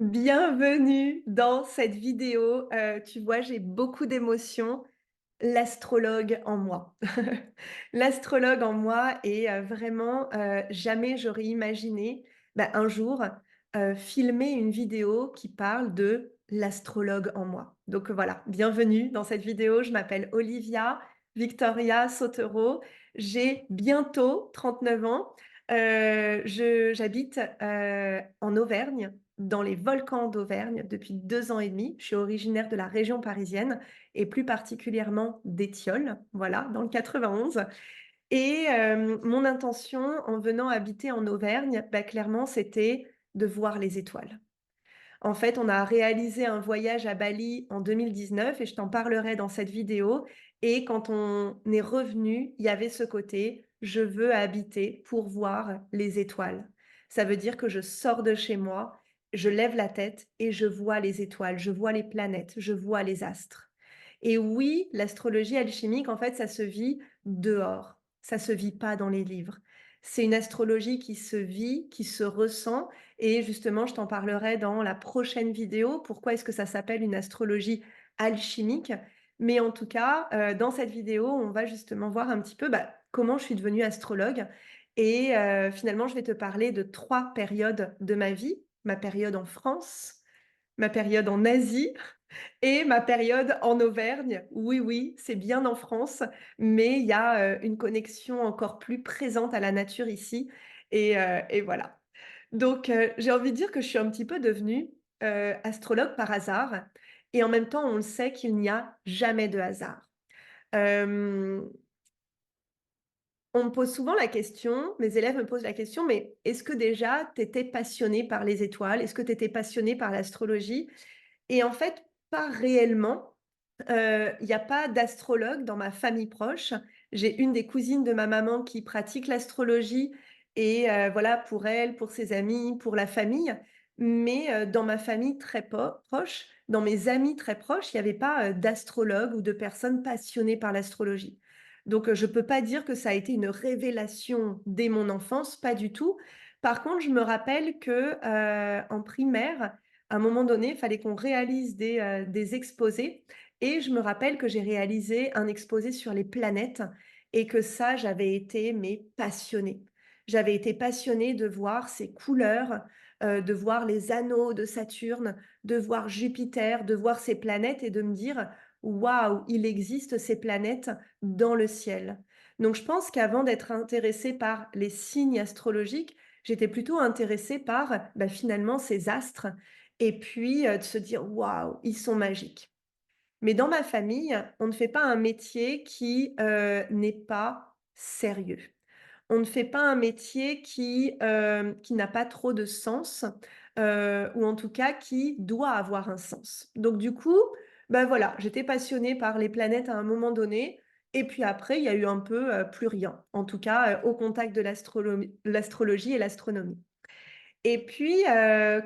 Bienvenue dans cette vidéo. Tu vois, j'ai beaucoup d'émotions. L'astrologue en moi. L'astrologue en moi et vraiment, jamais j'aurais imaginé, un jour, filmer une vidéo qui parle de l'astrologue en moi. Donc voilà, bienvenue dans cette vidéo. Je m'appelle Olivia Victoria Sotero. J'ai bientôt 39 ans. Je j'habite, en Auvergne, dans les volcans d'Auvergne depuis 2 ans et demi. Je suis originaire de la région parisienne et plus particulièrement d'Étiolles, voilà, dans le 91. Et mon intention en venant habiter en Auvergne, clairement, c'était de voir les étoiles. En fait, on a réalisé un voyage à Bali en 2019 et je t'en parlerai dans cette vidéo. Et quand on est revenu, il y avait ce côté, je veux habiter pour voir les étoiles. Ça veut dire que je sors de chez moi, je lève la tête et je vois les étoiles, je vois les planètes, je vois les astres. Et oui, l'astrologie alchimique, en fait, ça se vit dehors. Ça se vit pas dans les livres. C'est une astrologie qui se vit, qui se ressent et justement, je t'en parlerai dans la prochaine vidéo. Pourquoi est-ce que ça s'appelle une astrologie alchimique? Mais en tout cas, dans cette vidéo, on va justement voir un petit peu, comment je suis devenue astrologue et finalement, je vais te parler de 3 périodes de ma vie. Ma période en France, ma période en Asie et ma période en Auvergne. Oui, oui, c'est bien en France, mais il y a, une connexion encore plus présente à la nature ici et voilà. Donc, j'ai envie de dire que je suis un petit peu devenue, astrologue par hasard et en même temps, on le sait qu'il n'y a jamais de hasard. Hem, on me pose souvent la question, mes élèves me posent la question: «Mais est-ce que déjà tu étais passionnée par les étoiles? Est-ce que tu étais passionnée par l'astrologie?» Et en fait, pas réellement. Il y a pas d'astrologue dans ma famille proche. J'ai une des cousines de ma maman qui pratique l'astrologie et voilà, pour elle, pour ses amis, pour la famille. Mais dans ma famille très proche, dans mes amis très proches, il y avait pas, d'astrologue ou de personnes passionnées par l'astrologie. Donc je peux pas dire que ça a été une révélation dès mon enfance, pas du tout. Par contre, je me rappelle que, en primaire, à un moment donné, il fallait qu'on réalise des exposés et je me rappelle que j'ai réalisé un exposé sur les planètes et que ça, j'avais été, mais passionnée. J'avais été passionnée de voir ces couleurs, de voir les anneaux de Saturne, de voir Jupiter, de voir ces planètes et de me dire: «Waouh, il existe ces planètes dans le ciel». Donc je pense qu'avant d'être intéressée par les signes astrologiques, j'étais plutôt intéressée par, finalement ces astres et puis, de se dire: «Waouh, ils sont magiques». Mais dans ma famille, on ne fait pas un métier qui, n'est pas sérieux. On ne fait pas un métier qui n'a pas trop de sens, ou en tout cas qui doit avoir un sens. Donc du coup, voilà, j'étais passionnée par les planètes à un moment donné et puis après il y a eu un peu, plus rien. En tout cas, au contact de l'astrologie et l'astronomie. Et puis,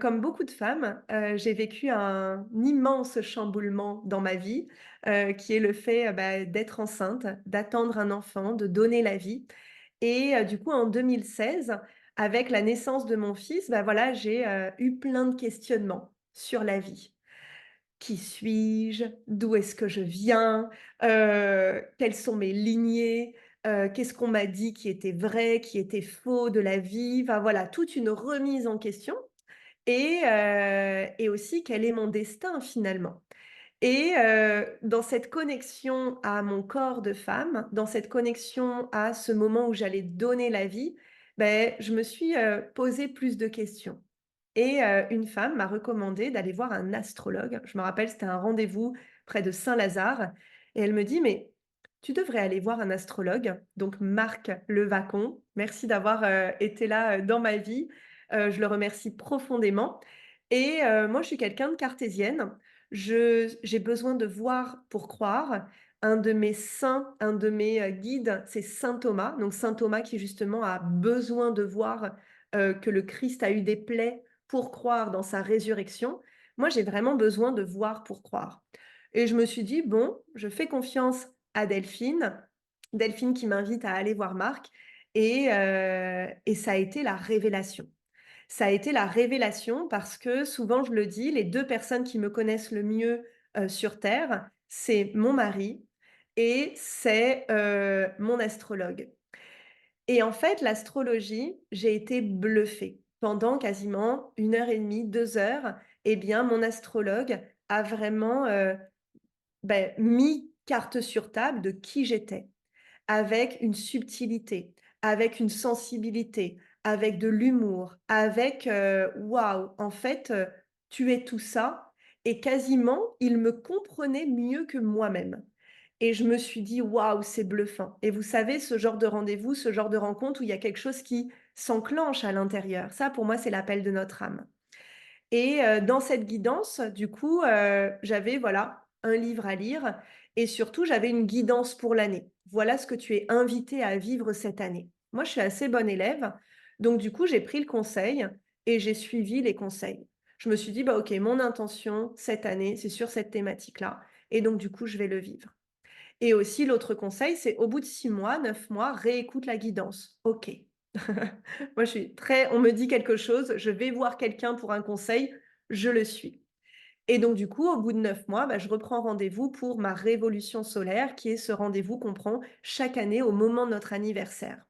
comme beaucoup de femmes, j'ai vécu un immense chamboulement dans ma vie, qui est le fait, d'être enceinte, d'attendre un enfant, de donner la vie et du coup, en 2016, avec la naissance de mon fils, voilà, j'ai, eu plein de questionnements sur la vie. Qui suis-je? D'où est-ce que je viens? Quelles sont mes lignées? Qu'est-ce qu'on m'a dit qui était vrai, qui était faux de la vie? Enfin voilà, toute une remise en question et aussi quel est mon destin finalement? Et dans cette connexion à mon corps de femme, dans cette connexion à ce moment où j'allais donner la vie, je me suis, posé plus de questions. Et une femme m'a recommandé d'aller voir un astrologue. Je me rappelle, c'était un rendez-vous près de Saint-Lazare et elle me dit: «Mais tu devrais aller voir un astrologue». Donc Marc Levacon, merci d'avoir, été là, dans ma vie. Je le remercie profondément et moi, je suis quelqu'un de cartésienne. J'ai besoin de voir pour croire. Un de mes saints, un de mes, guides, c'est saint Thomas. Donc saint Thomas qui justement a besoin de voir, que le Christ a eu des plaies pour croire dans sa résurrection. Moi, j'ai vraiment besoin de voir pour croire. Et je me suis dit: «Bon, je fais confiance à Delphine». Delphine qui m'invite à aller voir Marc et ça a été la révélation. Ça a été la révélation parce que souvent je le dis, les 2 personnes qui me connaissent le mieux, sur terre, c'est mon mari et c'est, mon astrologue. Et en fait, l'astrologie, j'ai été bluffée. Pendant quasiment 1 heure et demie, 2 heures, eh bien mon astrologue a vraiment, mis carte sur table de qui j'étais. Avec une subtilité, avec une sensibilité, avec de l'humour, avec, waouh, en fait, tu es tout ça et quasiment, il me comprenait mieux que moi-même et je me suis dit: «Waouh, c'est bluffant» et vous savez, ce genre de rendez-vous, ce genre de rencontre où il y a quelque chose qui s'enclenche à l'intérieur, ça pour moi, c'est l'appel de notre âme. Et dans cette guidance, du coup, j'avais voilà, un livre à lire et surtout j'avais une guidance pour l'année. Voilà ce que tu es invité à vivre cette année. Moi, je suis assez bonne élève, donc du coup, j'ai pris le conseil et j'ai suivi les conseils. Je me suis dit: «Bah, OK, mon intention cette année, c'est sur cette thématique-là et donc du coup, je vais le vivre». Et aussi l'autre conseil, c'est au bout de 6 mois, 9 mois, réécoute la guidance. OK. Moi, je suis très on me dit quelque chose, je vais voir quelqu'un pour un conseil, je le suis. Et donc du coup, au bout de 9 mois, je reprends rendez-vous pour ma révolution solaire, qui est ce rendez-vous qu'on prend chaque année au moment de notre anniversaire.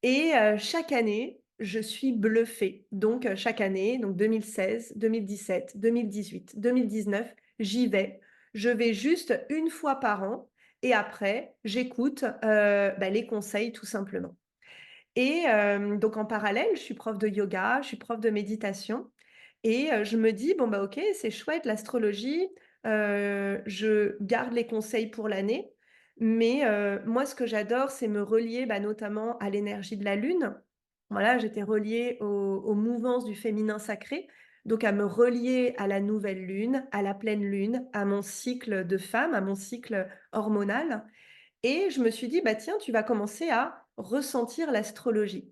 Et chaque année, je suis bluffée. Donc chaque année, donc 2016, 2017, 2018, 2019, j'y vais. Je vais juste une fois par an et après, j'écoute, les conseils tout simplement. Et donc en parallèle, je suis prof de yoga, je suis prof de méditation et je me dis: «Bon, OK, c'est chouette l'astrologie, je garde les conseils pour l'année, mais moi ce que j'adore, c'est me relier, notamment à l'énergie de la lune». Voilà, j'étais reliée aux mouvances du féminin sacré, donc à me relier à la nouvelle lune, à la pleine lune, à mon cycle de femme, à mon cycle hormonal et je me suis dit: «Bah, tiens, tu vas commencer à ressentir l'astrologie».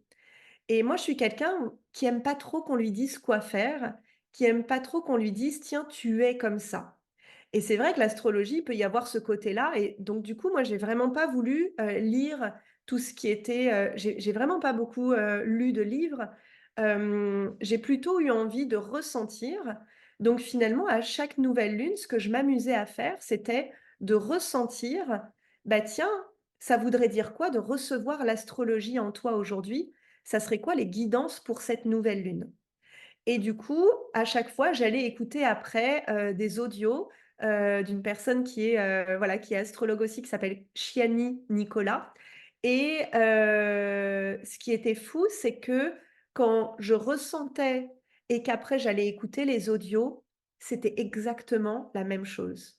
Et moi, je suis quelqu'un qui aime pas trop qu'on lui dise quoi faire, qui aime pas trop qu'on lui dise: «Tiens, tu es comme ça». Et c'est vrai que l'astrologie, il peut y avoir ce côté-là et donc du coup, moi, j'ai vraiment pas voulu, lire tout ce qui était, j'ai vraiment pas beaucoup, lu de livres. J'ai plutôt eu envie de ressentir. Donc finalement, à chaque nouvelle lune, ce que je m'amusais à faire, c'était de ressentir, bah, tiens, ça voudrait dire quoi de recevoir l'astrologie en toi aujourd'hui? Ça serait quoi les guidances pour cette nouvelle lune? Et du coup, à chaque fois, j'allais écouter après, des audios, d'une personne qui est, voilà, qui est astrologue aussi, qui s'appelle Chiani Nicolas et ce qui était fou, c'est que quand je ressentais et qu'après j'allais écouter les audios, c'était exactement la même chose.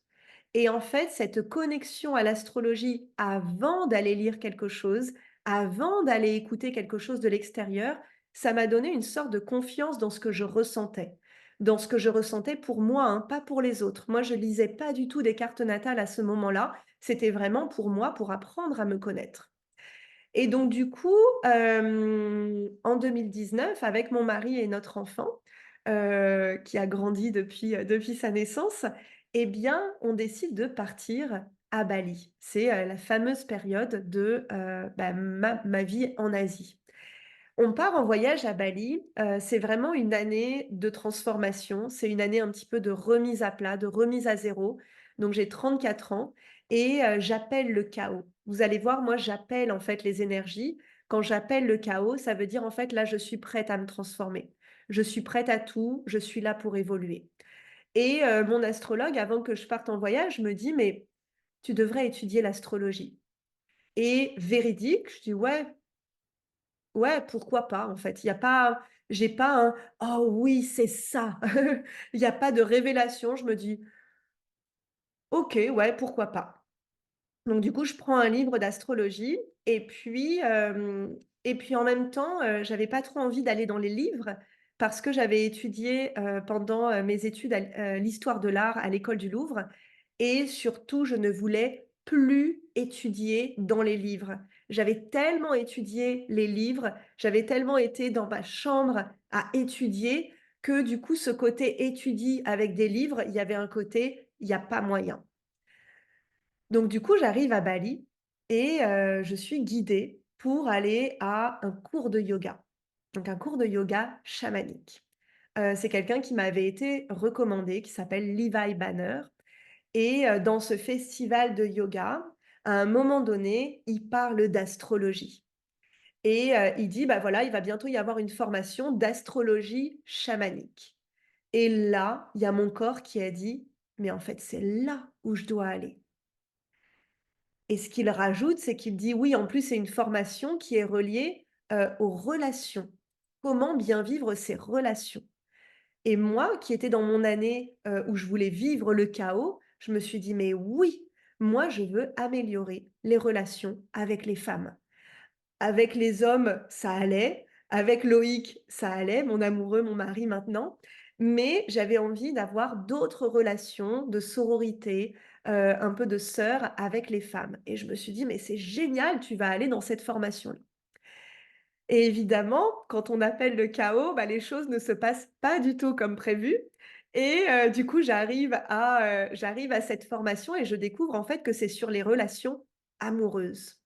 Et en fait, cette connexion à l'astrologie avant d'aller lire quelque chose, avant d'aller écouter quelque chose de l'extérieur, ça m'a donné une sorte de confiance dans ce que je ressentais. Dans ce que je ressentais pour moi, hein, pas pour les autres. Moi, je lisais pas du tout des cartes natales à ce moment-là. C'était vraiment pour moi, pour apprendre à me connaître. Et donc du coup, en 2019, avec mon mari et notre enfant, qui a grandi depuis sa naissance, eh bien, on décide de partir à Bali. C'est, la fameuse période de, ma vie en Asie. On part en voyage à Bali, c'est vraiment une année de transformation, c'est une année un petit peu de remise à plat, de remise à zéro. Donc j'ai 34 ans et j'appelle le chaos. Vous allez voir, moi j'appelle en fait les énergies. Quand j'appelle le chaos, ça veut dire en fait là je suis prête à me transformer. Je suis prête à tout, je suis là pour évoluer. Et mon astrologue avant que je parte en voyage me dit: «Mais tu devrais étudier l'astrologie» et véridique, je dis: «Ouais, ouais, pourquoi pas, en fait. Il y a pas j'ai pas un: «Oh oui, c'est ça!» Il y a pas de révélation. Je me dis: «OK, ouais, pourquoi pas». Donc du coup, je prends un livre d'astrologie et puis en même temps, j'avais pas trop envie d'aller dans les livres parce que j'avais étudié, pendant, mes études l'histoire de l'art à l'école du Louvre et surtout, je ne voulais plus étudier dans les livres. J'avais tellement étudié les livres, j'avais tellement été dans ma chambre à étudier que du coup, ce côté étudie avec des livres, il y avait un côté: «Il y a pas moyen». Donc du coup, j'arrive à Bali et je suis guidée pour aller à un cours de yoga. donc un cours de yoga chamanique. C'est quelqu'un qui m'avait été recommandé, qui s'appelle Levi Banner et dans ce festival de yoga, à un moment donné, il parle d'astrologie et il dit: «Bah, voilà, il va bientôt y avoir une formation d'astrologie chamanique» et là, il y a mon corps qui a dit: «Mais en fait, c'est là où je dois aller». Et ce qu'il rajoute, c'est qu'il dit: «Oui, en plus, c'est une formation qui est reliée, aux relations. Comment bien vivre ses relations?» Et moi, qui étais dans mon année, où je voulais vivre le chaos, je me suis dit: «Mais oui, moi, je veux améliorer les relations avec les femmes». Avec les hommes, ça allait. Avec Loïc, ça allait, mon amoureux, mon mari maintenant. Mais j'avais envie d'avoir d'autres relations de sororité, un peu de sœur avec les femmes. Et je me suis dit: «Mais c'est génial, tu vas aller dans cette formation-là». Et évidemment, quand on appelle le chaos, bah, les choses ne se passent pas du tout comme prévu. Et du coup, j'arrive à cette formation et je découvre en fait que c'est sur les relations amoureuses.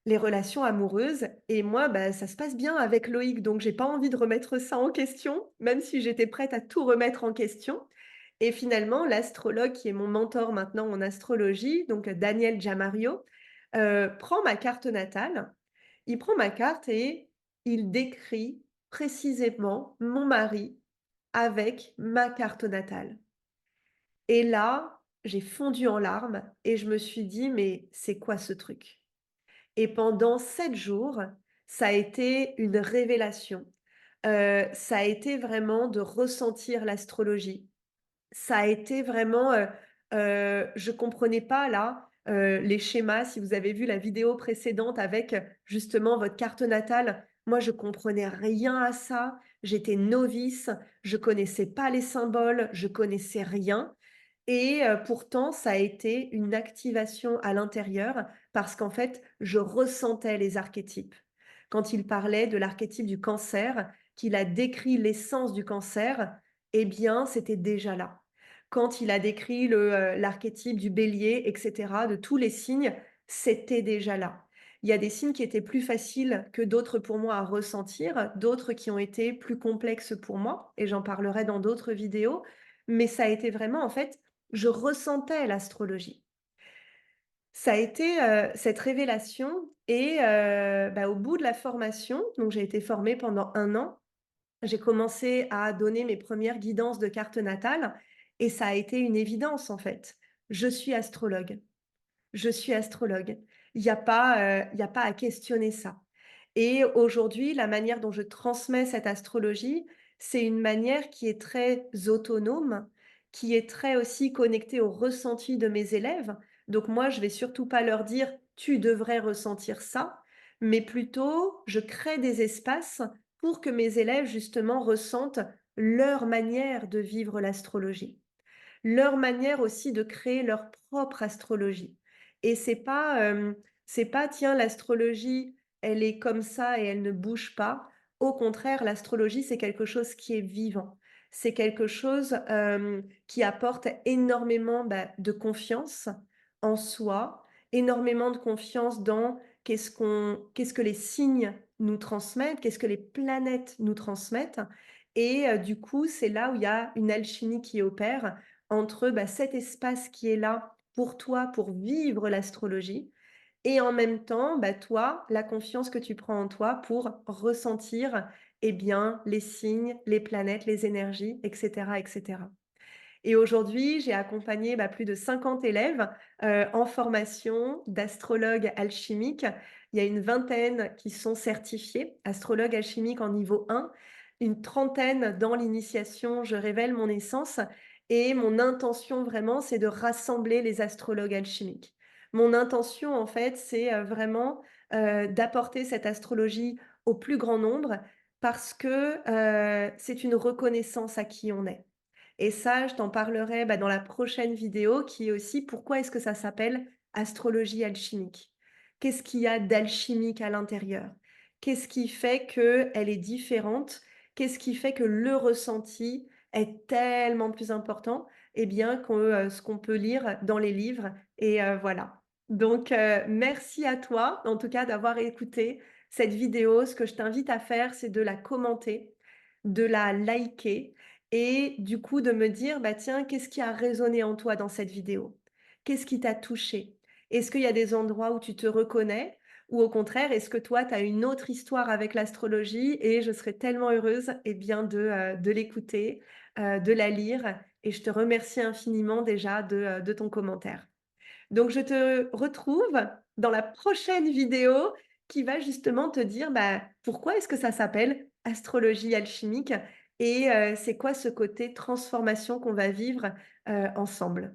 Les relations amoureuses et moi, bah, ça se passe bien avec Loïc, donc j'ai pas envie de remettre ça en question, même si j'étais prête à tout remettre en question. Et finalement, l'astrologue qui est mon mentor maintenant en astrologie, donc Daniel Giamario, prend ma carte natale. Il prend ma carte et il décrit précisément mon mari avec ma carte natale. Et là, j'ai fondu en larmes et je me suis dit: «Mais c'est quoi ce truc?» Et pendant 7 jours, ça a été une révélation. Ça a été vraiment de ressentir l'astrologie. Ça a été vraiment, je comprenais pas là, les schémas. Si vous avez vu la vidéo précédente avec, justement votre carte natale, moi je comprenais rien à ça. J'étais novice, je connaissais pas les symboles, je connaissais rien et pourtant ça a été une activation à l'intérieur parce qu'en fait, je ressentais les archétypes. Quand il parlait de l'archétype du cancer, qu'il a décrit l'essence du cancer, eh bien, c'était déjà là. Quand il a décrit l'archétype du bélier et cetera, de tous les signes, c'était déjà là. Il y a des signes qui étaient plus faciles que d'autres pour moi à ressentir, d'autres qui ont été plus complexes pour moi et j'en parlerai dans d'autres vidéos, mais ça a été vraiment en fait, je ressentais l'astrologie. Ça a été, cette révélation et bah, au bout de la formation, donc j'ai été formée pendant 1 an, j'ai commencé à donner mes premières guidances de carte natale et ça a été une évidence, en fait. Je suis astrologue. Je suis astrologue. Il y a pas à questionner ça. Et aujourd'hui, la manière dont je transmets cette astrologie, c'est une manière qui est très autonome, qui est très aussi connectée au ressenti de mes élèves. Donc moi, je vais surtout pas leur dire: «Tu devrais ressentir ça», mais plutôt je crée des espaces pour que mes élèves justement ressentent leur manière de vivre l'astrologie. Leur manière aussi de créer leur propre astrologie et c'est pas: «Tiens, l'astrologie, elle est comme ça et elle ne bouge pas». Au contraire, l'astrologie, c'est quelque chose qui est vivant. C'est quelque chose, qui apporte énormément, bah, de confiance en soi, énormément de confiance dans qu'est-ce que les signes nous transmettent, qu'est-ce que les planètes nous transmettent et du coup, c'est là où il y a une alchimie qui opère entre, bah, cet espace qui est là pour toi, pour vivre l'astrologie et en même temps, bah, toi, la confiance que tu prends en toi pour ressentir, eh bien, les signes, les planètes, les énergies et cetera et cetera. Et aujourd'hui, j'ai accompagné, bah, plus de 50 élèves, en formation d'astrologues alchimiques. Il y a une vingtaine qui sont certifiés astrologues alchimiques en niveau 1, une trentaine dans l'initiation «Je révèle mon essence» et mon intention vraiment, c'est de rassembler les astrologues alchimiques. Mon intention, en fait, c'est, vraiment, d'apporter cette astrologie au plus grand nombre parce que, c'est une reconnaissance à qui on est. Et ça, je t'en parlerai, bah, dans la prochaine vidéo qui est aussi pourquoi est-ce que ça s'appelle astrologie alchimique? Qu'est-ce qu'il y a d'alchimique à l'intérieur? Qu'est-ce qui fait qu'elle est différente? Qu'est-ce qui fait que le ressenti est tellement plus important, eh bien, que, ce qu'on peut lire dans les livres et voilà. Donc merci à toi, en tout cas, d'avoir écouté cette vidéo, ce que je t'invite à faire, c'est de la commenter, de la liker et du coup de me dire: «Bah, tiens, qu'est-ce qui a résonné en toi dans cette vidéo? Qu'est-ce qui t'a touché? Est-ce qu'il y a des endroits où tu te reconnais? Ou au contraire, est-ce que toi, tu as une autre histoire avec l'astrologie?» Et je serais tellement heureuse, eh bien, de l'écouter, de la lire et je te remercie infiniment déjà de ton commentaire. Donc je te retrouve dans la prochaine vidéo qui va justement te dire, bah, pourquoi est-ce que ça s'appelle astrologie alchimique et c'est quoi ce côté transformation qu'on va vivre, ensemble.